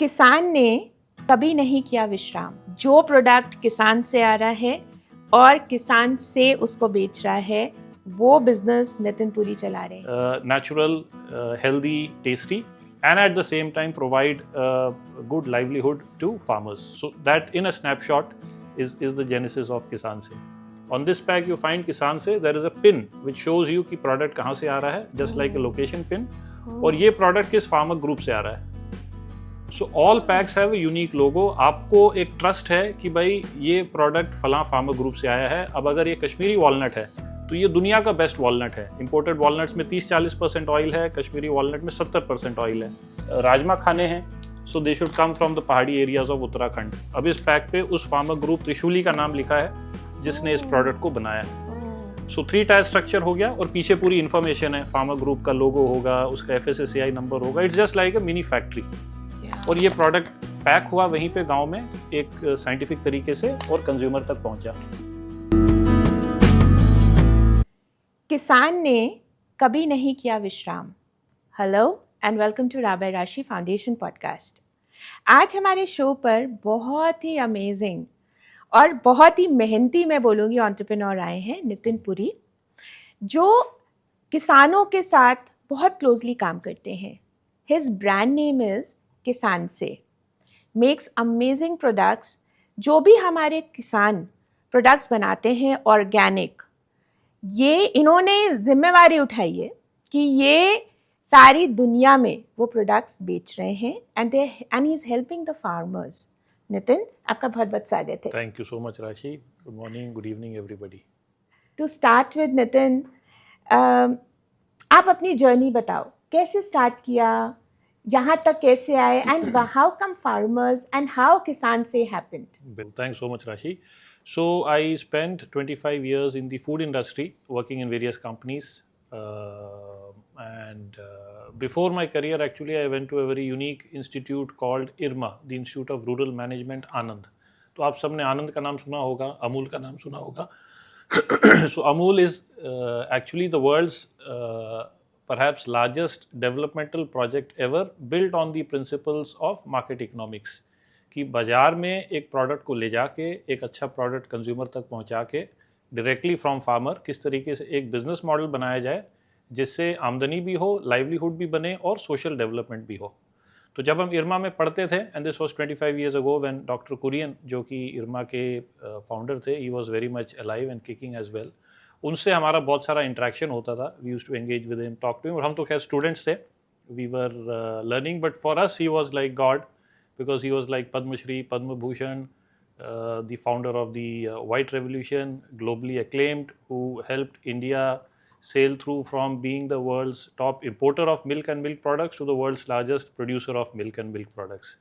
किसान ने कभी नहीं किया विश्राम। जो प्रोडक्ट किसान से आ रहा है और किसान से उसको बेच रहा है, वो बिजनेस नितिन पुरी चला रहे हैं। Natural, healthy, tasty, and at the same time provide good livelihood to farmers. So that in a snapshot is the genesis of Kisan Se. On this pack you find Kisan Se, there is a pin which shows you कि product कहाँ से आ रहा है, just like a location pin, और ये product किस farmer group से आ रहा है. So all packs have a unique logo. आपको एक ट्रस्ट है कि भाई ये प्रोडक्ट फलां फार्मर ग्रुप से आया है. अब अगर ये कश्मीरी वॉलनट है तो ये दुनिया का बेस्ट वॉलनट है. इंपोर्टेड वॉलनट्स में 30-40% ऑयल है, कश्मीरी वॉलनट में 70% ऑयल है. राजमा खाने हैं, so they should come from the पहाड़ी एरियाज ऑफ उत्तराखंड. अब इस पैक पे उस फार्मर ग्रुप त्रिशूली का नाम लिखा है जिसने इस प्रोडक्ट को बनाया. सो 3 टायर स्ट्रक्चर हो गया और पीछे पूरी इन्फॉर्मेशन है. फार्मर ग्रुप का लोगो होगा, उसका FSSAI नंबर होगा. It's just like a mini factory. और ये प्रोडक्ट पैक हुआ वहीं पे गांव में एक साइंटिफिक तरीके से और कंज्यूमर तक पहुंचा. किसान ने कभी नहीं किया विश्राम. हेलो एंड वेलकम टू राबा राशि फाउंडेशन पॉडकास्ट. आज हमारे शो पर बहुत ही अमेजिंग और बहुत ही मेहनती, मैं बोलूँगी, एंटरप्रेन्योर आए हैं, नितिन पुरी, जो किसानों के साथ बहुत क्लोजली काम करते हैं. हिज ब्रांड नेम इज़ किसान से. Makes amazing products. जो भी हमारे किसान प्रोडक्ट्स बनाते हैं ऑर्गेनिक, ये इन्होंने जिम्मेवारी उठाई है कि ये सारी दुनिया में वो प्रोडक्ट्स बेच रहे हैं and he is helping the farmers. Nitin, आपका बहुत बहुत स्वागत है. Thank you so much Rashi. Good morning, good evening everybody. To start with Nitin, आप अपनी जर्नी बताओ. कैसे स्टार्ट किया, यहाँ तक कैसे आए, and how come farmers and how किसान से happened? Thanks so much, Rashi. So I spent 25 years in the food industry, working in various companies. And before my career, actually, I went to a very unique institute called IRMA, the Institute of Rural Management, Anand. तो आप सबने आनंद का नाम सुना होगा, अमूल का नाम सुना होगा. So Amul is actually the world's perhaps largest developmental project ever, built on the principles of market economics. कि बाजार में एक प्रोडक्ट को ले जाके एक अच्छा प्रोडक्ट कंज्यूमर तक पहुंचा के डायरेक्टली फ्रॉम फार्मर किस तरीके से एक बिजनेस मॉडल बनाया जाए जिससे आमदनी भी हो, लाइवलीहुड भी बने और सोशल डेवलपमेंट भी हो. तो जब हम इरमा में पढ़ते थे, and this was 25 years ago when doctor Kurien, जो कि इरमा के फाउंडर थे, he was very much alive and kicking as well. उनसे हमारा बहुत सारा इंटरेक्शन होता था. We used to engage with him, talk to him. और हम तो खैर स्टूडेंट्स थे, we were learning, but for us he was like God, because he was like Padma Shri, Padma Bhushan, the founder of the White Revolution, globally acclaimed, who helped India sail through from being the world's top importer of milk and milk products to the world's largest producer of milk and milk products.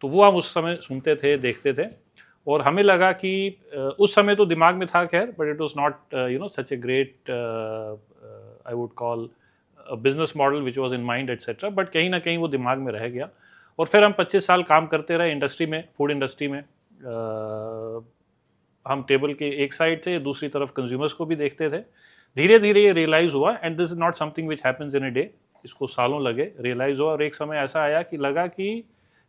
तो वो हम उस समय सुनते थे, देखते थे, और हमें लगा कि उस समय तो दिमाग में था खैर, but it was not such a great I would call a business model which was in mind etc. but कहीं ना कहीं वो दिमाग में रह गया. और फिर हम 25 साल काम करते रहे इंडस्ट्री में, फूड इंडस्ट्री में. हम टेबल के एक साइड थे, दूसरी तरफ कंज्यूमर्स को भी देखते थे. धीरे धीरे ये रियलाइज़ हुआ, and this is not something which happens in a day. इसको सालों लगे, रियलाइज़ हुआ. और एक समय ऐसा आया कि लगा कि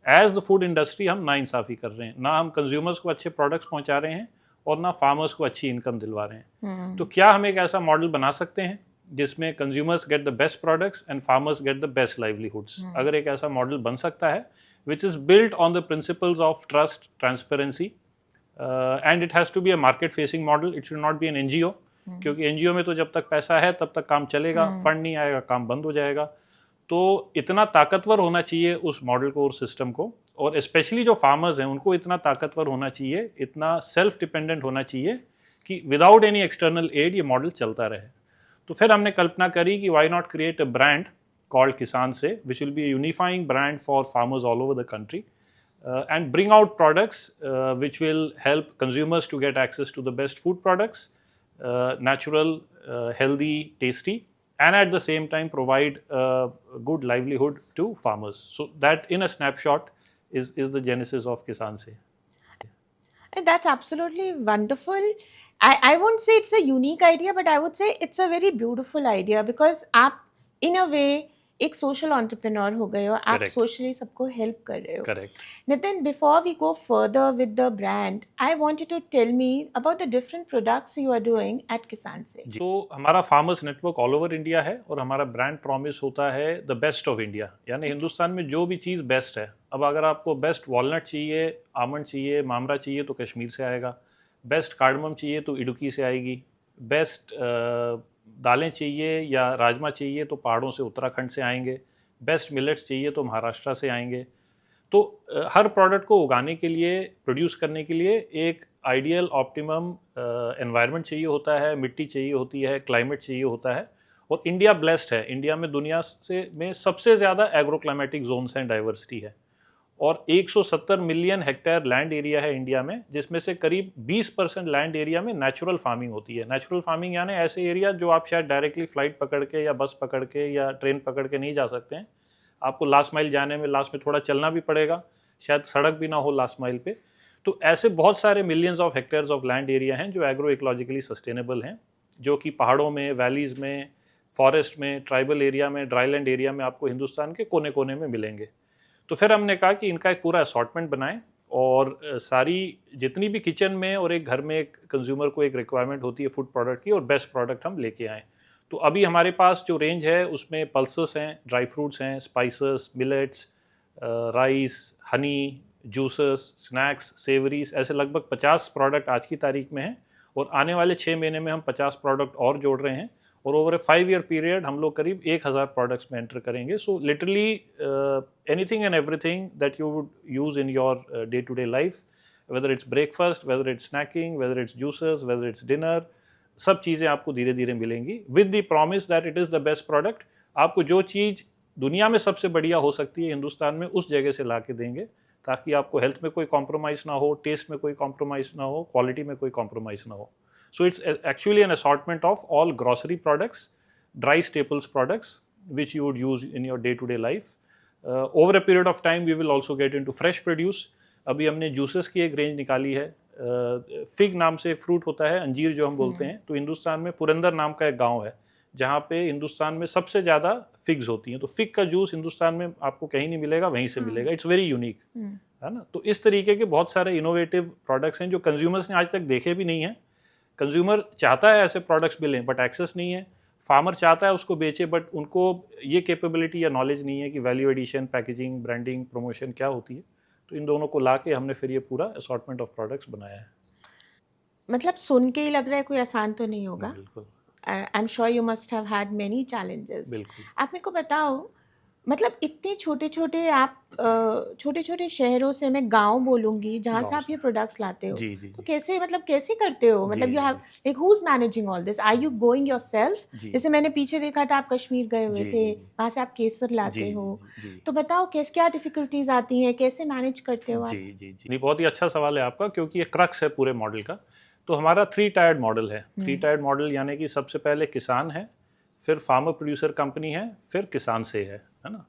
एज द फूड इंडस्ट्री हम नाइंसाफ़ी कर रहे हैं. ना हम कंज्यूमर्स को अच्छे प्रोडक्ट्स पहुंचा रहे हैं और ना फार्मर्स को अच्छी इनकम दिलवा रहे हैं. तो क्या हम एक ऐसा मॉडल बना सकते हैं जिसमें consumers get the best products and farmers get the best livelihoods? अगर एक ऐसा मॉडल बन सकता है which is built on the principles of trust, transparency, and it has to be a market facing model. It should not be an NGO, क्योंकि NGO में तो जब तक पैसा है तब तक काम चलेगा, फंड नहीं आएगा काम बंद हो जाएगा. तो इतना ताकतवर होना चाहिए उस मॉडल को और सिस्टम को, और स्पेशली जो फार्मर्स हैं उनको इतना ताकतवर होना चाहिए, इतना सेल्फ डिपेंडेंट होना चाहिए कि विदाउट एनी एक्सटर्नल एड ये मॉडल चलता रहे. तो फिर हमने कल्पना करी कि why not create a brand called Kisan Se, which will be a unifying brand for farmers all over the country, and bring out products which will help consumers to get access to the best food products, natural, healthy, tasty, and at the same time provide good livelihood to farmers. So that in a snapshot is the genesis of Kisan Se. That's absolutely wonderful. I won't say it's a unique idea, but I would say it's a very beautiful idea, because आप in a way एक social entrepreneur हो गए हो, आप Correct. Socially सबको help कर रहे हो. Correct. Nitin, before we go further with the brand, I want you to tell me about the different products you are doing at Kisan Se. जी, तो हमारा farmers network all over India है और हमारा brand promise होता है the best of India, यानी हिंदुस्तान में जो भी चीज़ बेस्ट है. अब अगर आपको बेस्ट वॉलनट चाहिए, आमंड चाहिए, मामरा चाहिए तो कश्मीर से आएगा. बेस्ट कार्डमम चाहिए तो इडुक्की से आएगी. बेस्ट दालें चाहिए या राजमा चाहिए तो पहाड़ों से, उत्तराखंड से आएंगे. बेस्ट मिलेट्स चाहिए तो महाराष्ट्र से आएंगे. तो हर प्रोडक्ट को उगाने के लिए, प्रोड्यूस करने के लिए एक आइडियल ऑप्टिमम एनवायरनमेंट चाहिए होता है, मिट्टी चाहिए होती है, क्लाइमेट चाहिए होता है. और इंडिया ब्लेस्ड है. इंडिया में दुनिया में सबसे ज़्यादा एग्रो क्लाइमेटिक जोन्स हैं, डाइवर्सिटी है. और 170 मिलियन हेक्टेयर लैंड एरिया है इंडिया में, जिसमें से करीब 20% लैंड एरिया में नेचुरल फार्मिंग होती है. नेचुरल फार्मिंग यानी ऐसे एरिया जो आप शायद डायरेक्टली फ्लाइट पकड़ के या बस पकड़ के या ट्रेन पकड़ के नहीं जा सकते हैं. आपको लास्ट माइल जाने में, लास्ट में थोड़ा चलना भी पड़ेगा, शायद सड़क भी ना हो लास्ट माइल पे. तो ऐसे बहुत सारे millions of hectares of land area हैं जो एग्रो इकोलॉजिकली सस्टेनेबल हैं, जो कि पहाड़ों में, वैलीज़ में, फॉरेस्ट में, ट्राइबल एरिया में, ड्राईलैंड एरिया में आपको हिंदुस्तान के कोने कोने में मिलेंगे. तो फिर हमने कहा कि इनका एक पूरा असॉर्टमेंट बनाएं और सारी जितनी भी किचन में और एक घर में एक कंज्यूमर को एक रिक्वायरमेंट होती है फूड प्रोडक्ट की, और बेस्ट प्रोडक्ट हम लेके आएँ. तो अभी हमारे पास जो रेंज है उसमें पल्सेस हैं, ड्राई फ्रूट्स हैं, spices, millets, rice, Honey, juices, snacks, savouries, ऐसे लगभग 50 प्रोडक्ट आज की तारीख में हैं. और आने वाले 6 महीने में हम 50 प्रोडक्ट और जोड़ रहे हैं. और ओवर ए 5-year पीरियड हम लोग करीब 1000 प्रोडक्ट्स में एंटर करेंगे. So literally anything and everything that you would use in your day to day life, whether it's breakfast, whether it's snacking, whether it's juices, whether it's dinner, सब चीज़ें आपको धीरे धीरे मिलेंगी with the promise that it is the best product. आपको जो चीज़ दुनिया में सबसे बढ़िया हो सकती है हिंदुस्तान में, उस जगह से ला के देंगे, ताकि आपको हेल्थ में कोई कॉम्प्रोमाइज़ ना हो, टेस्ट में कोई कॉम्प्रोमाइज़ ना हो, क्वालिटी में कोई कॉम्प्रोमाइज़ ना हो. So it's actually an assortment of all grocery products, dry staples products which you would use in your day to day life. Over a period of time we will also get into fresh produce. अभी हमने juices की एक range निकाली है. Fig नाम से एक fruit होता है, अंजीर जो हम बोलते हैं. तो हिंदुस्तान में पुरंदर नाम का एक गांव है जहाँ पे हिंदुस्तान में सबसे ज़्यादा फिग्स होती हैं. तो फिग का जूस हिंदुस्तान में आपको कहीं नहीं मिलेगा, वहीं से मिलेगा. इट्स वेरी यूनिक, है ना. तो इस तरीके के बहुत सारे इनोवेटिव प्रोडक्ट्स हैं जो कंज्यूमर्स ने आज तक देखे भी नहीं हैं. कंज्यूमर चाहता है ऐसे प्रोडक्ट्स मिलें, बट एक्सेस नहीं है. फार्मर चाहता है उसको बेचे, बट उनको ये कैपेबिलिटी या नॉलेज नहीं है कि value addition, packaging, branding, promotion क्या होती है. तो इन दोनों को ला के हमने फिर ये पूरा असॉर्टमेंट ऑफ प्रोडक्ट्स बनाया है. मतलब सुन के ही लग रहा है कोई आसान तो नहीं होगा. बिल्कुल. I am sure you must have had many challenges. बिल्कुल. आप मेरे को बताओ, मतलब इतने छोटे छोटे आप छोटे छोटे शहरों से, मैं गांव बोलूंगी, जहाँ से गाँव आप ये प्रोडक्ट्स लाते हो, जी जी तो कैसे, मतलब कैसे करते हो? मतलब जी, यू जी, have like who is managing all this? Are you going yourself? जी. जैसे मैंने पीछे देखा था आप कश्मीर गए हुए जी, थे, जी, जी. वहाँ से आप केसर जी लाते जी हो. जी जी तो बताओ कैसे, क्या डिफिकल्टीज आती हैं, कैसे मैनेज करते हो आप? जी जी जी. नहीं, बहुत ही अच्छा सवाल है आपका, क्योंकि ये क्रक्स है पूरे मॉडल का. तो हमारा 3-tiered मॉडल है. 3-tiered मॉडल यानी कि सबसे पहले किसान है, फिर फार्मर प्रोड्यूसर कंपनी है, फिर किसान से है ना.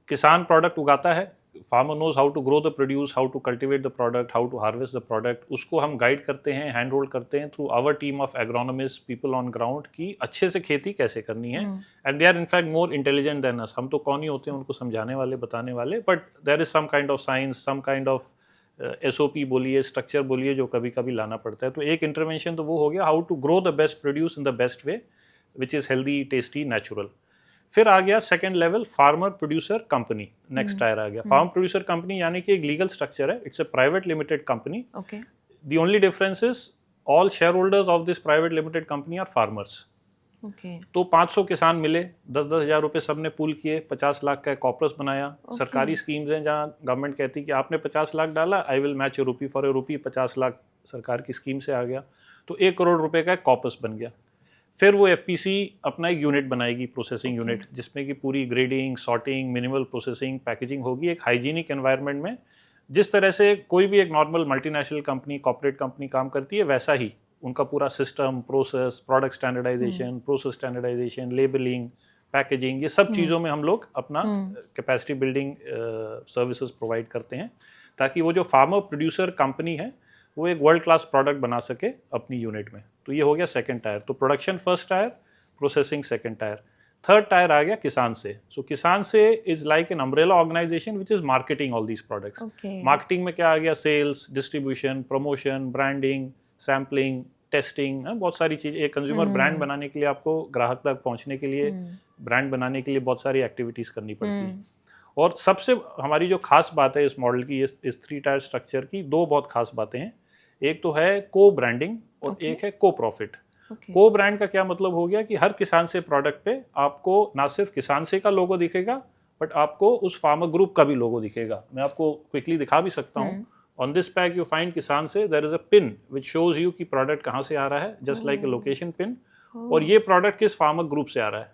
किसान प्रोडक्ट उगाता है, farmer knows how to grow the produce, how to cultivate the product, how to harvest the product. उसको हम गाइड करते हैं, हैंड होल्ड करते हैं through our team of agronomist, people on ground, की अच्छे से खेती कैसे करनी है. And they are in fact more intelligent than us. हम तो कौन ही होते हैं उनको समझाने वाले, बताने वाले, but there is some kind of science, some kind of SOP बोलिए, स्ट्रक्चर बोलिए, जो कभी कभी लाना पड़ता है. तो एक इंटरवेंशन तो वो हो गया, how to grow the best produce in the best way which is healthy, tasty, natural. फिर आ गया second level, farmer producer company. Next tier आ गया फार्म प्रोड्यूसर कंपनी, यानी कि एक लीगल स्ट्रक्चर है. It's a private limited company. Okay. The only difference is all share holders of this private limited company are farmers. Okay. तो 500 किसान मिले, 10-10 हज़ार रुपये सबने पूल किए, 50 लाख का कॉर्पस बनाया. सरकारी स्कीम्स हैं जहाँ गवर्नमेंट कहती है कि आपने 50 लाख डाला, I will match a rupee for a rupee. 50 lakh सरकार की स्कीम से आ गया, तो 1 करोड़ रुपए का कॉर्पस बन गया. फिर वो FPC अपना एक यूनिट बनाएगी, प्रोसेसिंग यूनिट, जिसमें कि पूरी grading, sorting, minimal processing, packaging होगी एक हाइजीनिक एनवायरनमेंट में. जिस तरह से कोई भी एक normal multinational company, corporate company काम करती है, वैसा ही उनका पूरा system, process, product standardisation, process standardisation, labelling, packaging, ये सब चीज़ों में हम लोग अपना कैपेसिटी बिल्डिंग सर्विसेज प्रोवाइड करते हैं, ताकि वो जो फार्मर प्रोड्यूसर कंपनी है वो एक वर्ल्ड क्लास प्रोडक्ट बना सके अपनी यूनिट में. तो ये हो गया सेकंड टायर. तो production first tier, processing second tier. Third tier आ गया किसान से. सो Kisan Se is like an umbrella organisation which is marketing all these products. Marketing में क्या आ गया? Sales, distribution, promotion, branding, sampling, testing, बहुत सारी चीज. एक कंज्यूमर ब्रांड बनाने के लिए आपको ग्राहक तक पहुंचने के लिए, ब्रांड बनाने के लिए बहुत सारी एक्टिविटीज करनी पड़ती है. और सबसे हमारी जो खास बात है इस मॉडल की, इस 3 टायर स्ट्रक्चर की, 2 बहुत खास बातें हैं. एक तो है को ब्रांडिंग और एक है को प्रॉफिट. को ब्रांड का क्या मतलब हो गया कि हर किसान से प्रोडक्ट पे आपको ना सिर्फ किसान से का लोगो दिखेगा, बट आपको उस फार्मर ग्रुप का भी लोगो दिखेगा. मैं आपको क्विकली दिखा भी सकता हूँ. On this pack you find किसान से there is a pin which shows you कि प्रोडक्ट कहाँ से आ रहा है, just like a location pin. और ये प्रोडक्ट किस फार्मर ग्रुप से आ रहा है.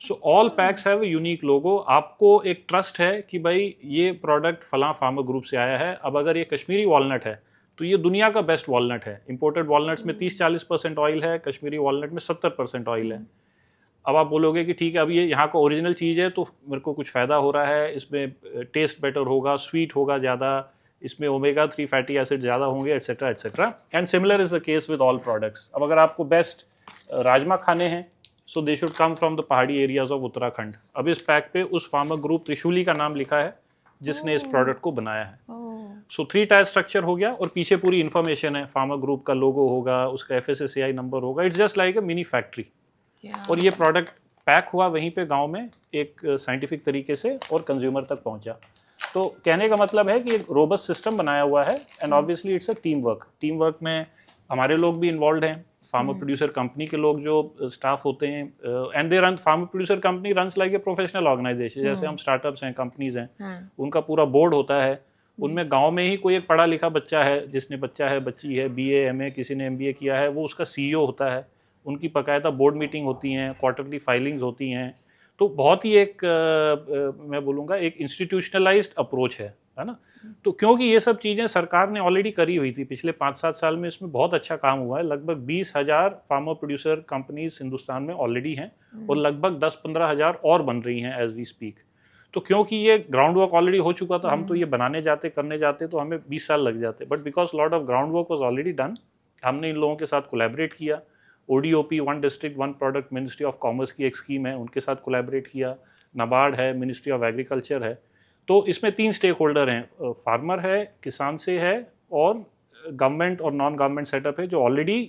So all packs have a unique logo. आपको एक ट्रस्ट है कि भाई ये प्रोडक्ट फलां फार्मर ग्रुप से आया है. अब अगर ये कश्मीरी वॉलनट है तो ये दुनिया का बेस्ट वॉलनट है. इंपोर्टेड वॉलनट्स में 30-40% ऑयल है, कश्मीरी वॉलनट में 70% ऑयल है. अब आप बोलोगे कि ठीक है, अब ये यहाँ का ओरिजिनल चीज़ है तो मेरे को कुछ फ़ायदा हो रहा है, इसमें टेस्ट बेटर होगा, स्वीट होगा ज़्यादा, इसमें ओमेगा 3 फैटी एसिड ज़्यादा होंगे, etcetera etcetera. And similar is the case with all products. अब अगर आपको बेस्ट राजमा खाने हैं, so they should come from the पहाड़ी एरियाज ऑफ उत्तराखंड. अब इस पैक पे उस फार्मर ग्रुप त्रिशूली का नाम लिखा है जिसने इस प्रोडक्ट को बनाया है. सो 3 टायर स्ट्रक्चर हो गया और पीछे पूरी इन्फॉर्मेशन है. फार्मर ग्रुप का लोगो होगा, उसका FSSAI नंबर होगा. It's just like a mini factory. और ये प्रोडक्ट पैक हुआ वहीं पे गांव में एक साइंटिफिक तरीके से और कंज्यूमर तक पहुंचा. तो कहने का मतलब है कि एक रोबस्ट सिस्टम बनाया हुआ है. And obviously it's a team work में हमारे लोग भी इन्वॉल्व हैं, फार्मर प्रोड्यूसर कंपनी के लोग जो स्टाफ होते हैं. And they run, farmer producer company runs like a professional organisation. जैसे हम स्टार्टअप्स हैं, कंपनीज हैं, उनका पूरा बोर्ड होता है. उनमें गांव में ही कोई एक पढ़ा लिखा बच्चा है, जिसने बच्चा है, बच्ची है, BA MA, किसी ने MBA किया है, वो उसका CEO होता है. उनकी बाकायदा बोर्ड मीटिंग होती हैं, क्वार्टरली फाइलिंग्स होती हैं. तो बहुत ही एक मैं बोलूँगा एक इंस्टीट्यूशनलाइज्ड अप्रोच है ना. तो क्योंकि ये सब चीज़ें सरकार ने ऑलरेडी करी हुई थी पिछले 5-7 साल में, इसमें बहुत अच्छा काम हुआ है. लगभग 20,000 फार्मर प्रोड्यूसर कंपनीज हिंदुस्तान में ऑलरेडी हैं और लगभग 10-15 हज़ार और बन रही हैं एज वी स्पीक. तो क्योंकि ये ग्राउंड वर्क ऑलरेडी हो चुका था, हम तो ये बनाने जाते, करने जाते तो हमें 20 साल लग जाते. But because lot of ground work was already done, हमने इन लोगों के साथ कोलैबोरेट किया. ODOP, one district one product, ministry of commerce की एक स्कीम है, उनके साथ कोलैबोरेट किया. नाबार्ड है, मिनिस्ट्री ऑफ एग्रीकल्चर है. तो इसमें 3 स्टेक होल्डर हैं, फार्मर है, किसान से है और गवर्नमेंट और नॉन गवर्नमेंट सेटअप है जो ऑलरेडी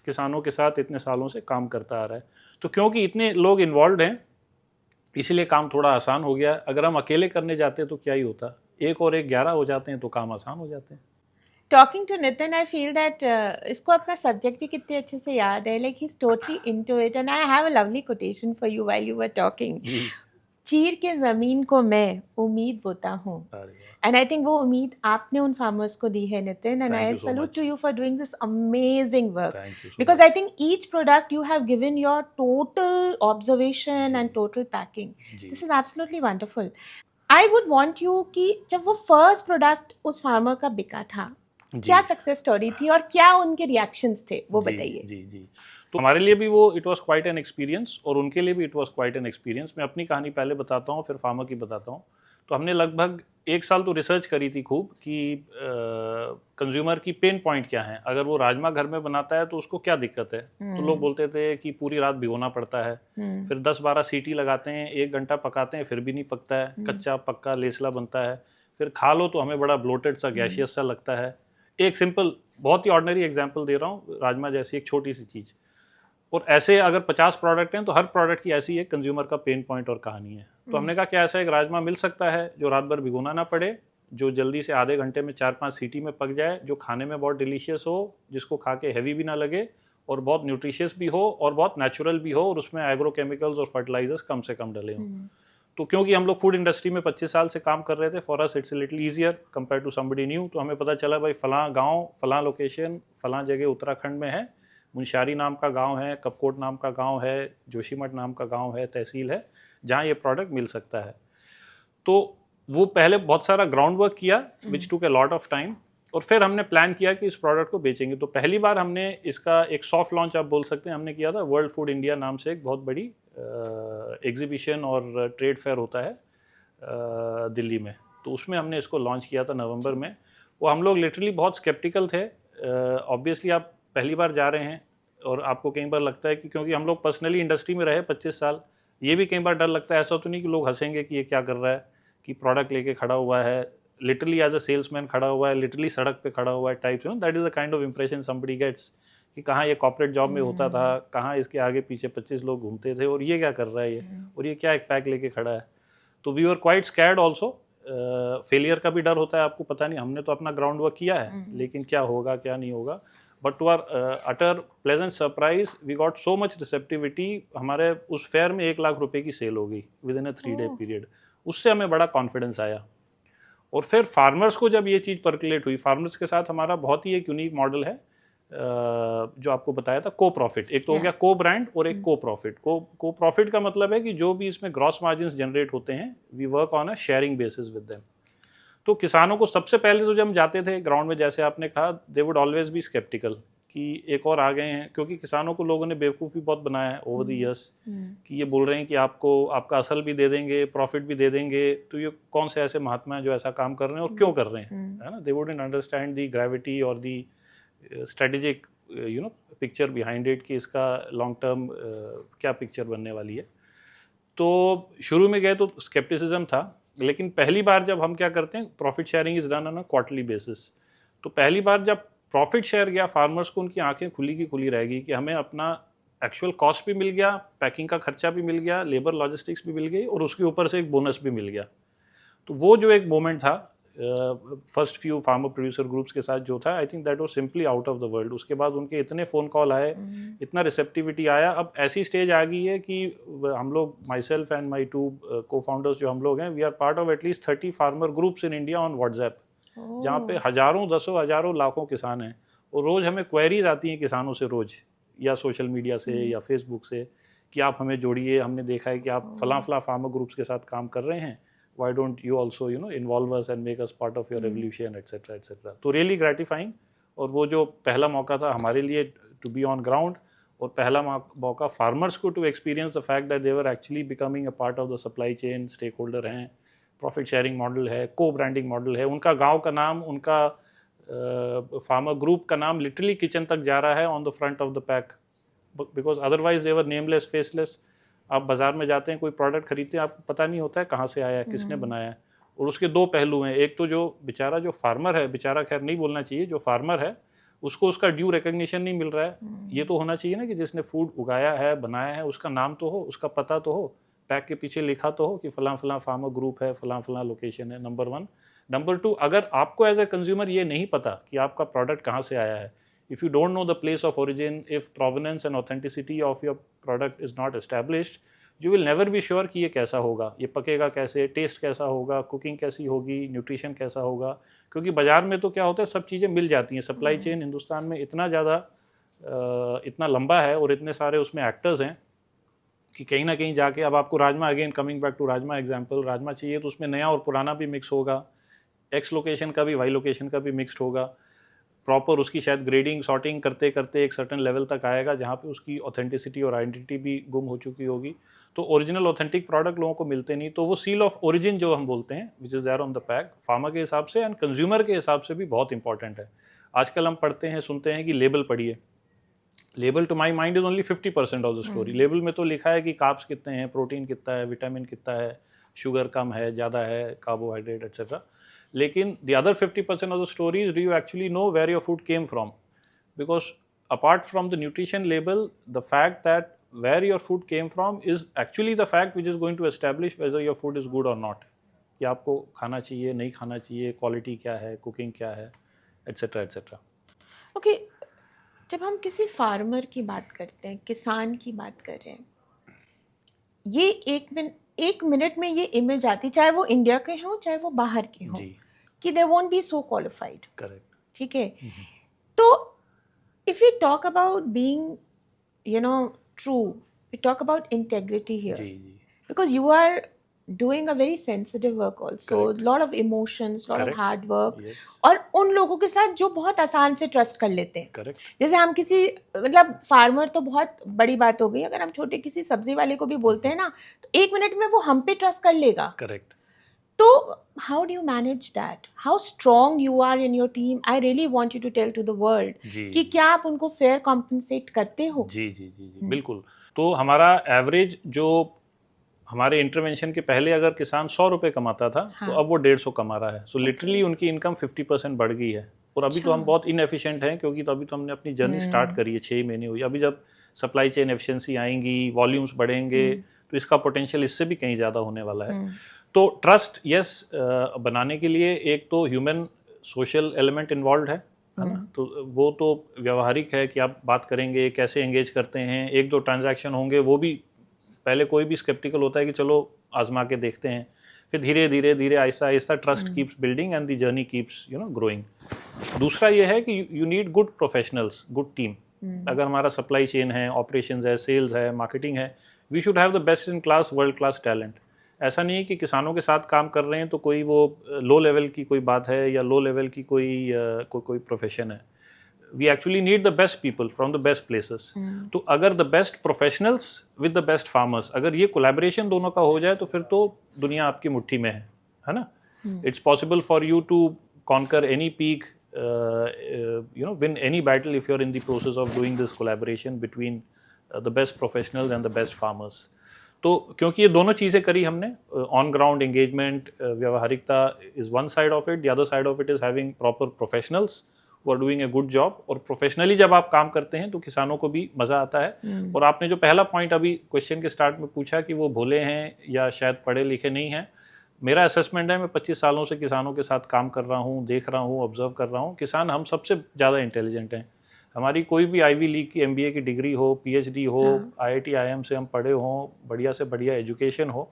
किसानों के साथ इतने सालों से काम करता आ रहा है. तो क्योंकि इतने लोग इन्वॉल्व हैं इसलिए काम थोड़ा आसान हो गया. अगर हम अकेले करने जाते तो क्या ही होता, 1 और 1 11 हो जाते हैं तो काम आसान हो जाते हैं. Talking to Nitin, I feel that इसको अपना सब्जेक्ट ही कितने अच्छे से याद है. Like he's totally into it, and I have a lovely quotation for you while you were talking. चीर के जमीन को मैं उम्मीद बोता हूँ. And I think वो उम्मीद आपने उन farmers को दी है, Nitin, and I salute to you for doing this amazing work. Because I think each product you have given your total observation and total packing. This is absolutely wonderful. I would want you कि जब वो first product उस farmer का बिका था, क्या success story थी और क्या उनके रिएक्शंस थे, वो बताइए. जी. तो हमारे लिए भी वो it was quite an experience और उनके लिए भी it was quite an experience. मैं अपनी कहानी पहले बताता हूँ, फिर फार्मर की बताता हूँ. तो हमने लगभग 1 साल तो रिसर्च करी थी खूब कि कंज्यूमर की पेन पॉइंट क्या है. अगर वो राजमा घर में बनाता है तो उसको क्या दिक्कत है. तो लोग बोलते थे कि पूरी रात भिगोना पड़ता है, फिर 10-12 सीटी लगाते हैं, 1 घंटा पकाते हैं, फिर भी नहीं पकता है, कच्चा पक्का लेसला बनता है, फिर खा लो तो हमें बड़ा ब्लोटेड सा गैशियस सा लगता है. एक सिंपल बहुत ही ऑर्डिनरी एग्जांपल दे रहा हूँ, राजमा जैसी एक छोटी सी चीज़. और ऐसे अगर 50 प्रोडक्ट हैं तो हर प्रोडक्ट की ऐसी एक कंज्यूमर का पेन पॉइंट और कहानी है. तो हमने कहा क्या ऐसा एक राजमा मिल सकता है जो रात भर भिगोना ना पड़े, जो जल्दी से आधे घंटे में 4-5 सीटी में पक जाए, जो खाने में बहुत डिलीशियस हो, जिसको खा के हैवी भी ना लगे और बहुत न्यूट्रिशियस भी हो और बहुत नेचुरल भी हो और उसमें एग्रो केमिकल्स और फर्टिलाइजर्स कम से कम डले हों. तो क्योंकि हम लोग फूड इंडस्ट्री में 25 साल से काम कर रहे थे, for us it's little easier compare to somebody new. तो हमें पता चला भाई फलां गांव, फलां लोकेशन, फलां जगह उत्तराखंड में है, मुंशारी नाम का गांव है, कपकोट नाम का गांव है, जोशीमठ नाम का गांव है, तहसील है, जहां ये प्रोडक्ट मिल सकता है. तो वो पहले बहुत सारा ग्राउंड वर्क किया विच टुक ए लॉट ऑफ टाइम. और फिर हमने प्लान किया कि इस प्रोडक्ट को बेचेंगे. तो पहली बार हमने इसका एक सॉफ्ट लॉन्च आप बोल सकते हैं हमने किया था. वर्ल्ड फूड इंडिया नाम से एक बहुत बड़ी एग्जीबिशन और ट्रेड फेयर होता है दिल्ली में. तो उसमें हमने इसको लॉन्च किया था नवंबर में. वो हम लोग लिटरली बहुत स्केप्टिकल थे. ऑब्वियसली आप पहली बार जा रहे हैं, और आपको कई बार लगता है कि क्योंकि हम लोग पर्सनली इंडस्ट्री में रहे 25 साल, ये भी कई बार डर लगता है, ऐसा तो नहीं कि लोग हंसेंगे कि ये क्या कर रहा है, कि प्रोडक्ट लेके खड़ा हुआ है, लिटरली एज अ सेल्समैन खड़ा हुआ है, लिटरली सड़क पे खड़ा हुआ है type, that is the kind of impression somebody gets, कि कहाँ ये कॉर्पोरेट जॉब में होता था, कहाँ इसके आगे पीछे 25 लोग घूमते थे, और ये क्या कर रहा है ये, और ये क्या एक पैक लेके खड़ा है। तो we are quite scared also, failure का भी डर होता है, आपको पता नहीं, हमने तो अपना ग्राउंड वर्क किया है, लेकिन क्या होगा क्या नहीं होगा। But to our utter pleasant surprise we got so much receptivity, हमारे उस फेयर में 1 लाख रुपए की सेल हो गई with in a 3 day period. उससे हमें बड़ा कॉन्फिडेंस आया। और फिर फार्मर्स को जब ये चीज़ परकुलेट हुई, फार्मर्स के साथ हमारा बहुत ही एक यूनिक मॉडल है, जो आपको बताया था को प्रॉफिट। एक तो हो गया को ब्रांड और एक को प्रॉफिट। को प्रॉफिट का मतलब है कि जो भी इसमें ग्रॉस मार्जिन जनरेट होते हैं, we work on a sharing basis with them. तो किसानों को सबसे पहले तो जब हम जाते थे ग्राउंड में, जैसे आपने कहा, they would always be sceptical कि एक और आ गए हैं, क्योंकि किसानों को लोगों ने बेवकूफ़ भी बहुत बनाया है ओवर द ईयर्स, कि ये बोल रहे हैं कि आपको आपका असल भी दे देंगे, प्रॉफिट भी दे देंगे, तो ये कौन से ऐसे महात्मा हैं जो ऐसा काम कर रहे हैं और क्यों कर रहे हैं, है ना। They wouldn't understand the gravity और दी स्ट्रेटेजिक पिक्चर बिहाइंड इट, कि इसका लॉन्ग टर्म क्या पिक्चर बनने वाली है। तो शुरू में गए तो स्केप्टिसिज्म था, लेकिन पहली बार जब हम क्या करते हैं, profit sharing is done on a quarterly basis. तो पहली बार जब प्रॉफिट शेयर गया, फार्मर्स को उनकी आंखें खुली की खुली रहेगी कि हमें अपना एक्चुअल कॉस्ट भी मिल गया, पैकिंग का खर्चा भी मिल गया, लेबर लॉजिस्टिक्स भी मिल गई, और उसके ऊपर से एक बोनस भी मिल गया। तो वो जो एक मोमेंट था first few farmer producer groups के साथ जो था, I think that was simply out of the world. उसके बाद उनके इतने फ़ोन कॉल आए, इतना रिसेप्टिविटी आया। अब ऐसी स्टेज आ गई है कि हम लोग, माई सेल्फ एंड माई 2 को फाउंडर्स जो हम लोग हैं, we are part of at least 30 farmer groups in India on WhatsApp, जहाँ पे हज़ारों, दसों, हज़ारों, लाखों किसान हैं। और रोज़ हमें क्वेरीज आती हैं किसानों से, रोज़, या सोशल मीडिया से या फेसबुक से, कि आप हमें जोड़िए, हमने देखा है कि आप फलां फार्मर ग्रुप्स के साथ काम कर रहे हैं, why don't you also involve us and make us part of your revolution, etc etc। तो रियली ग्रेटिफाइंग। और वो जो पहला मौका था हमारे लिए टू बी ऑन ग्राउंड, और पहला मौका फार्मर्स को to experience the fact that they were actually becoming a part of the supply chain, stakeholder हैं, प्रॉफिट शेयरिंग मॉडल है, को ब्रांडिंग मॉडल है, उनका गांव का नाम, उनका फार्मर ग्रुप का नाम लिटरली किचन तक जा रहा है on the front of the pack, because otherwise they were nameless, faceless. आप बाजार में जाते हैं, कोई प्रोडक्ट खरीदते हैं, आपको पता नहीं होता है कहाँ से आया है, किसने बनाया है। और उसके 2 पहलू हैं, एक तो जो बेचारा, जो फार्मर है, बेचारा खैर नहीं बोलना चाहिए, जो फार्मर है उसको उसका ड्यू रिकग्निशन नहीं मिल रहा है। ये तो होना चाहिए ना कि जिसने फूड उगाया है, बनाया है, उसका नाम तो हो, उसका पता तो हो, पैक के पीछे लिखा तो हो कि फलां फलां फार्मर ग्रुप है, फलां फलां लोकेशन है, नंबर 1। नंबर 2, अगर आपको एज ए कंज्यूमर ये नहीं पता कि आपका प्रोडक्ट कहाँ से आया है, if you don't know the place of origin, if provenance and authenticity of your product is not established, you will never be sure कि ये कैसा होगा, ये पकेगा कैसे, टेस्ट कैसा होगा, कुकिंग कैसी होगी, न्यूट्रिशन कैसा होगा। क्योंकि बाजार में तो क्या होता है, सब चीज़ें मिल जाती हैं। सप्लाई चेन हिंदुस्तान में इतना ज़्यादा, इतना लंबा है, और इतने सारे उसमें एक्टर्स हैं कि कहीं ना कहीं जाके, अब आपको rajma, again coming back to rajma example, rajma चाहिए तो उसमें नया और पुराना भी मिक्स होगा, एक्स लोकेशन का भी, वाई लोकेशन का भी मिक्सड होगा, प्रॉपर उसकी शायद ग्रेडिंग, सॉर्टिंग करते करते एक सर्टेन लेवल तक आएगा जहाँ पे उसकी ऑथेंटिसिटी और आइडेंटिटी भी गुम हो चुकी होगी। तो ओरिजिनल ऑथेंटिक प्रोडक्ट लोगों को मिलते नहीं। तो वो सील ऑफ ओरिजिन जो हम बोलते हैं, which is there on the pack, farmer के हिसाब से एंड कंज्यूमर के हिसाब से भी बहुत इंपॉर्टेंट है। आजकल हम पढ़ते हैं, सुनते हैं कि लेबल पढ़िए। Label to my mind is only 50% of the story. Label में तो लिखा है कि कार्ब्स कितने हैं, प्रोटीन कितना है, विटामिन कितना है, शुगर कम है, ज़्यादा है, कार्बोहाइड्रेट एक्सेट्रा। लेकिन the other 50% of the story is, do you actually know where your food came from? Because apart from the nutrition label, the fact that where your food came from is actually the fact which is going to establish whether your food is good or not. कि आपको खाना चाहिए, नहीं खाना चाहिए, quality क्या है, cooking क्या है, एट्सेट्रा एट्सेट्रा। ओके, जब हम किसी फार्मर की बात करते हैं, किसान की बात कर रहे हैं, ये एक मिनट में ये इमेज आती, चाहे वो इंडिया के हों चाहे वो बाहर के हों, कि they won't be so qualified. Correct, ठीक है। तो if you talk about being true, we talk about integrity here, because you are doing a very sensitive work also, lot of emotions, lot of hard work, और उन लोगों के साथ जो बहुत आसान से ट्रस्ट कर लेते हैं। Correct. जैसे हम किसी, मतलब फार्मर तो बहुत बड़ी बात हो गई, अगर हम छोटे किसी सब्जी वाले को भी बोलते हैं ना, तो 1 मिनट में वो हम पे ट्रस्ट कर लेगा। Correct. So how do you manage that? How strong you are in your team? I really want you to tell to the world जी कि क्या आप उनको fair compensate करते हो? जी जी जी जी बिल्कुल। तो हमारा एवरेज जो हमारे इंटरवेंशन के पहले अगर किसान 100 रुपये कमाता था तो हाँ। अब वो 150 कमा रहा है। सो लिटरली उनकी इनकम 50% बढ़ गई है। और अभी तो हम बहुत इनएफिशिएंट हैं क्योंकि तो अभी तो हमने अपनी जर्नी स्टार्ट करी है, 6 महीने हुई। अभी जब सप्लाई चेन एफिशिएंसी आएंगी, वॉल्यूम्स बढ़ेंगे, तो इसका पोटेंशियल इससे भी कहीं ज़्यादा होने वाला है। तो ट्रस्ट यस बनाने के लिए एक तो ह्यूमन सोशल एलिमेंट इन्वॉल्व है ना। तो वो तो व्यवहारिक है कि आप बात करेंगे, कैसे एंगेज करते हैं, एक दो ट्रांजैक्शन होंगे, वो भी पहले कोई भी स्केप्टिकल होता है कि चलो आजमा के देखते हैं, फिर धीरे धीरे धीरे आहिस्ता आहिस्ता trust keeps building and the journey keeps growing. दूसरा ये है कि you need good professionals, good team. अगर हमारा सप्लाई चेन है, ऑपरेशंस है, सेल्स है, मार्केटिंग है, we should have the best in class, world class talent. ऐसा नहीं है कि किसानों के साथ काम कर रहे हैं तो कोई वो लो लेवल की कोई बात है या लो लेवल की कोई प्रोफेशन है। we actually need the best people from the best places. तो अगर the best professionals with the best farmers, अगर ये collaboration दोनों का हो जाए तो फिर तो दुनिया आपकी मुट्ठी में है ना। It's possible for you to conquer any peak, win any battle if you're in the process of doing this collaboration between the best professionals and the best farmers. तो क्योंकि ये दोनों चीज़ें करी हमने, ऑन ग्राउंड एंगेजमेंट, व्यवहारिकता is one side of it, the other side of it is having proper professionals who are doing a good job। और professionally जब आप काम करते हैं तो किसानों को भी मज़ा आता है। और आपने जो पहला पॉइंट अभी क्वेश्चन के स्टार्ट में पूछा कि वो भोले हैं या शायद पढ़े लिखे नहीं हैं, मेरा असेसमेंट है, मैं 25 सालों से किसानों के साथ काम कर रहा हूँ, देख रहा हूँ, ऑब्जर्व कर रहा हूँ, किसान हम सबसे ज़्यादा इंटेलिजेंट हैं। हमारी कोई भी आईवी लीग की MBA की डिग्री हो, PhD हो, IIT IIM से हम पढ़े हों, बढ़िया से बढ़िया एजुकेशन हो,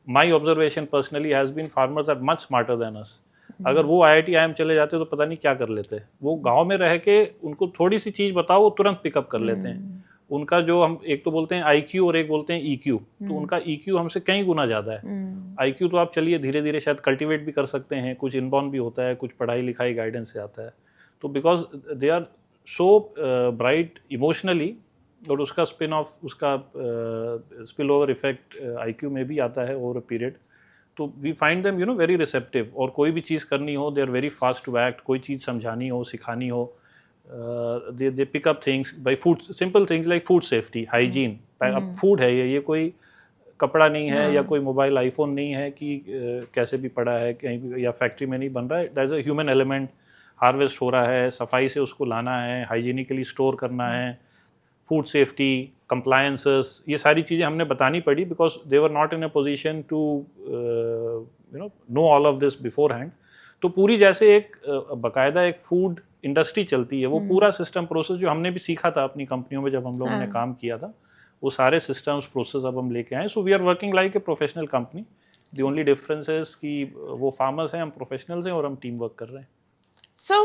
my observation personally has been farmers are much smarter than us. अगर वो IIT IIM चले जाते तो पता नहीं क्या कर लेते। वो गांव में रह के उनको थोड़ी सी चीज़ बताओ वो तुरंत पिकअप कर लेते हैं। उनका जो हम एक तो बोलते हैं IQ और एक बोलते हैं EQ, तो उनका EQ हमसे कई गुना ज़्यादा है। IQ तो आप चलिए धीरे धीरे शायद कल्टिवेट भी कर सकते हैं, कुछ इनबॉर्न भी होता है, कुछ पढ़ाई लिखाई गाइडेंस से आता है। तो because they are so bright emotionally, और उसका स्पिन ऑफ, उसका स्पिल ओवर इफेक्ट IQ में भी आता है ओवर अ पीरियड। तो we find them very receptive, और कोई भी चीज़ करनी हो they are very fast to act, कोई चीज़ समझानी हो, सिखानी हो, they pick up things by food, simple things like food safety, hygiene. अब फूड है ये कोई कपड़ा नहीं है या कोई मोबाइल आईफोन नहीं है कि कैसे भी पड़ा है कहीं भी या फैक्ट्री में नहीं बन रहा है। That is a human element. Harvest हो रहा है, सफाई से उसको लाना है, हाइजीनिकली स्टोर करना है, फूड सेफ्टी, कंप्लायंसेस, ये सारी चीज़ें हमने बतानी पड़ी because they were not in a position to know all of this beforehand. तो पूरी जैसे एक बाकायदा एक फूड इंडस्ट्री चलती है, वो पूरा सिस्टम प्रोसेस जो हमने भी सीखा था अपनी कंपनियों में जब हम लोगों ने काम किया था, वो सारे सिस्टम्स प्रोसेस अब हम लेके आए। So we are working like a professional company. The only difference is कि वो फार्मर्स हैं, हम प्रोफेशनल्स हैं और हम टीम वर्क कर रहे हैं। So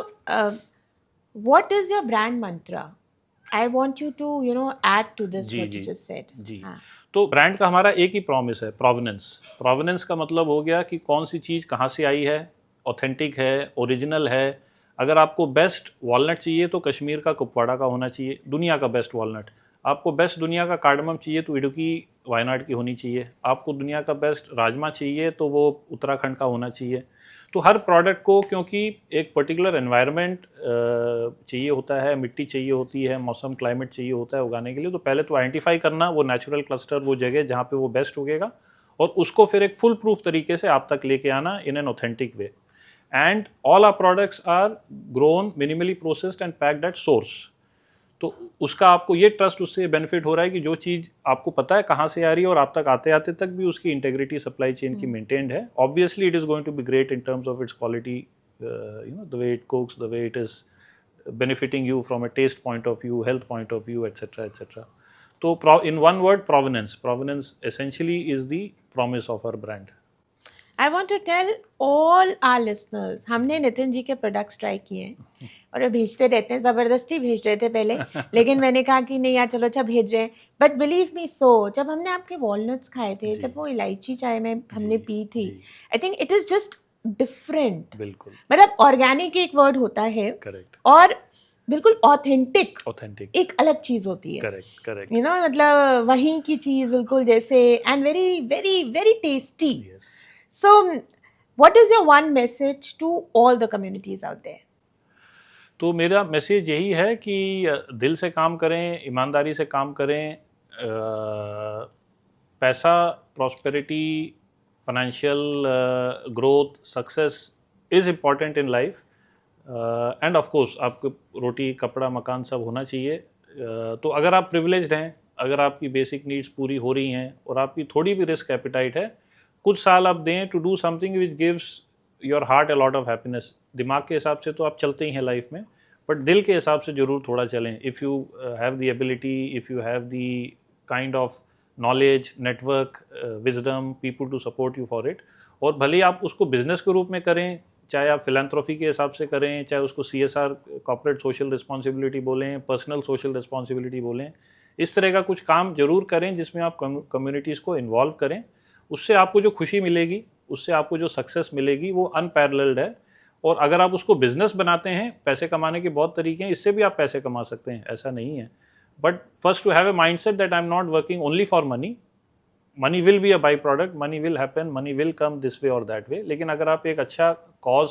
what is your brand Mantra? I want you to, add to this what you just said. जी। तो ब्रांड का हमारा एक ही प्रॉमिस है, प्रोवेनेंस। प्रोवेनेंस का मतलब हो गया कि कौन सी चीज़ कहाँ से आई है, ऑथेंटिक है, ओरिजिनल है। अगर आपको बेस्ट वॉलनट चाहिए तो कश्मीर का कुपवाड़ा का होना चाहिए, दुनिया का बेस्ट वॉलनट। आपको बेस्ट दुनिया का कार्डमम चाहिए तो इडुक्की वायनाड की होनी चाहिए। आपको दुनिया का बेस्ट राजमा चाहिए तो वो उत्तराखंड का होना चाहिए। तो हर प्रोडक्ट को, क्योंकि एक पर्टिकुलर एनवायरनमेंट चाहिए होता है, मिट्टी चाहिए होती है, मौसम क्लाइमेट चाहिए होता है उगाने के लिए, तो पहले तो आइडेंटिफाई करना वो नेचुरल क्लस्टर, वो जगह जहाँ पे वो बेस्ट उगेगा, और उसको फिर एक फुल प्रूफ तरीके से आप तक लेके आना in an authentic way. And all our products are grown, minimally processed and packed at source. तो उसका आपको ये ट्रस्ट उससे बेनिफिट हो रहा है कि जो चीज़ आपको पता है कहाँ से आ रही है और आप तक आते आते तक भी उसकी इंटेग्रिटी सप्लाई चेन की मेंटेन्ड है। Obviously it is going to be great in terms of its quality, the way it cooks, the way it is benefiting you from a taste point of view, health point of view, etc. etc. So in one word, provenance. Provenance essentially is the promise of our brand. I want to tell all our listeners, हमने नितिन जी के products try किए हैं और वो भेजते रहते हैं, ज़बरदस्ती भेज रहे थे पहले, लेकिन मैंने कहा कि नहीं यार चलो अच्छा भेज रहे हैं। बट बिलीव मी सो, जब हमने आपके वॉलनट्स खाए थे, जब वो इलायची चाय में हमने पी थी, I think it is just different. बिल्कुल, मतलब ऑर्गेनिक एक वर्ड होता है, करेक्ट, और बिल्कुल ऑथेंटिक एक अलग चीज होती है। करेक्ट करेक्ट, मतलब वहीं की चीज बिल्कुल जैसे, and very very very tasty. So What is your one message to all the communities out there? तो मेरा मैसेज यही है कि दिल से काम करें, ईमानदारी से काम करें, पैसा, prosperity, financial growth, success is important in life, end of course आपको रोटी, कपड़ा, मकान सब होना चाहिए। तो अगर आप प्रिविलेज्ड हैं, अगर आपकी बेसिक नीड्स पूरी हो रही हैं और आपकी थोड़ी भी रिस्क एपिटाइट है, कुछ साल आप दें to do something which gives your heart a lot of happiness. दिमाग के हिसाब से तो आप चलते ही हैं लाइफ में, बट दिल के हिसाब से ज़रूर थोड़ा चलें। If you have the ability, if you have the kind of knowledge, network, wisdom, people to support you for it, और भले ही आप उसको बिजनेस के रूप में करें, चाहे आप फिलैंथ्रोफी के हिसाब से करें, चाहे उसको CSR, कॉर्पोरेट सोशल रिस्पॉन्सिबिलिटी बोलें, पर्सनल सोशल रिस्पॉन्सिबिलिटी बोलें, इस तरह का कुछ काम जरूर करें जिसमें आप कम्युनिटीज़ को इन्वॉल्व करें। उससे आपको जो खुशी मिलेगी, उससे आपको जो सक्सेस मिलेगी, वो अनपैरेलल्ड है। और अगर आप उसको बिजनेस बनाते हैं, पैसे कमाने के बहुत तरीके हैं, इससे भी आप पैसे कमा सकते हैं, ऐसा नहीं है। But first to have a mindset that I am not working only for money. Money will be a by product, money will happen, money will come this way और दैट वे। लेकिन अगर आप एक अच्छा कॉज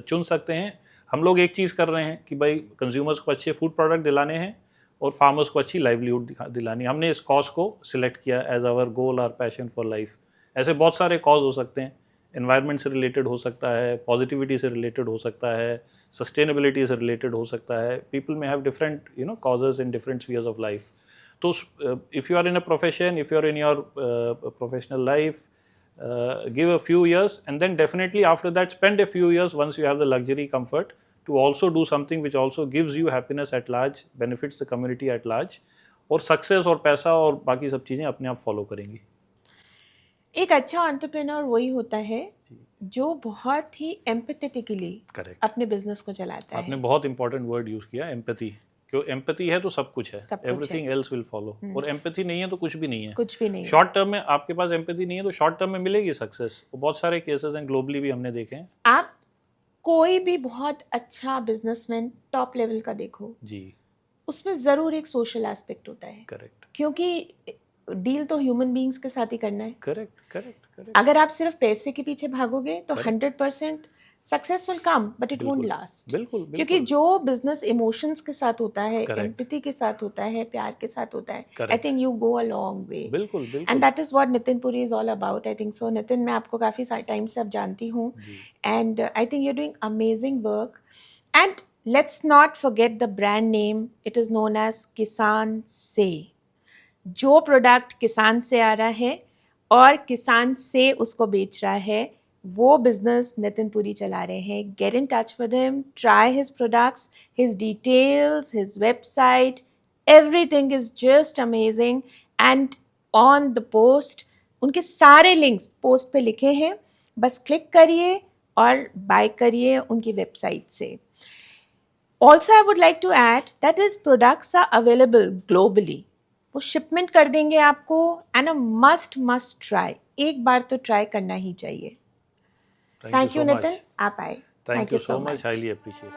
चुन सकते हैं, हम लोग एक चीज़ कर रहे हैं कि भाई कंज्यूमर्स को अच्छे फूड प्रोडक्ट दिलाने हैं और फार्मर्स को अच्छी लाइवलीहुड दिलानी। हमने इस कॉज को सिलेक्ट किया एज आवर गोल और पैशन फॉर लाइफ। ऐसे बहुत सारे कॉज हो सकते हैं, एनवायरनमेंट से रिलेटेड हो सकता है, पॉजिटिविटी से रिलेटेड हो सकता है, सस्टेनेबिलिटी से रिलेटेड हो सकता है। पीपल में have different causes in different spheres of life. So if you are in a profession, if you are in your professional life, give a few years, and then definitely after that spend a few years once you have the luxury comfort to also do something which also gives you happiness at large, benefits the community at large, और success और पैसा और बाकी सब चीज़ें अपने आप follow करेंगी। एक अच्छा एंटरप्रेन्योर वही होता है जो बहुत ही एम्पैथेटिकली करेक्ट, अपने बिजनेस को चलाता है। आपने बहुत इंपॉर्टेंट वर्ड यूज़ किया, एम्पैथी। क्यों? एम्पैथी है तो सब कुछ है, एवरीथिंग एल्स विल फॉलो। और एम्पैथी नहीं है तो कुछ भी नहीं है, कुछ भी नहीं। शॉर्ट टर्म में आपके पास एम्पैथी नहीं है तो शॉर्ट टर्म में मिलेगी सक्सेस। बहुत सारे केसेस हैं, ग्लोबली भी हमने देखे हैं। आप कोई भी बहुत अच्छा बिजनेसमैन टॉप लेवल का देखो जी, उसमें जरूर एक सोशल एस्पेक्ट होता है, करेक्ट, क्योंकि डील तो ह्यूमन बीइंग्स के साथ ही करना है। Correct, correct, correct. अगर आप सिर्फ पैसे के पीछे भागोगे तो 100% success will come but it won't last. बिल्कुल, क्योंकि जो बिजनेस इमोशंस के साथ होता है, Correct. एम्पैथी के साथ होता है, प्यार के साथ होता है, आई Correct. Think you go a long way. बिल्कुल, एंड बिल्कुल। That is what Nitin Puri is all about, I think so. Nitin, मैं आपको काफी टाइम से अब जानती हूँ, जी, and I think you're doing amazing work. And let's not forget the brand name. It is known as किसान से। जो प्रोडक्ट किसान से आ रहा है और किसान से उसको बेच रहा है, वो बिजनेस नितिन पुरी चला रहे हैं। Get in touch with him, try his products, his details, his website, everything is just amazing. And on the post उनके सारे लिंक्स पोस्ट पे लिखे हैं, बस क्लिक करिए और बाय करिए उनकी वेबसाइट से। Also I would like to add that is products are available globally. वो शिपमेंट कर देंगे आपको, एंड अ मस्ट ट्राई, एक बार तो ट्राई करना ही चाहिए। थैंक यू नितिन, आप आए। Thank you so much, highly appreciate.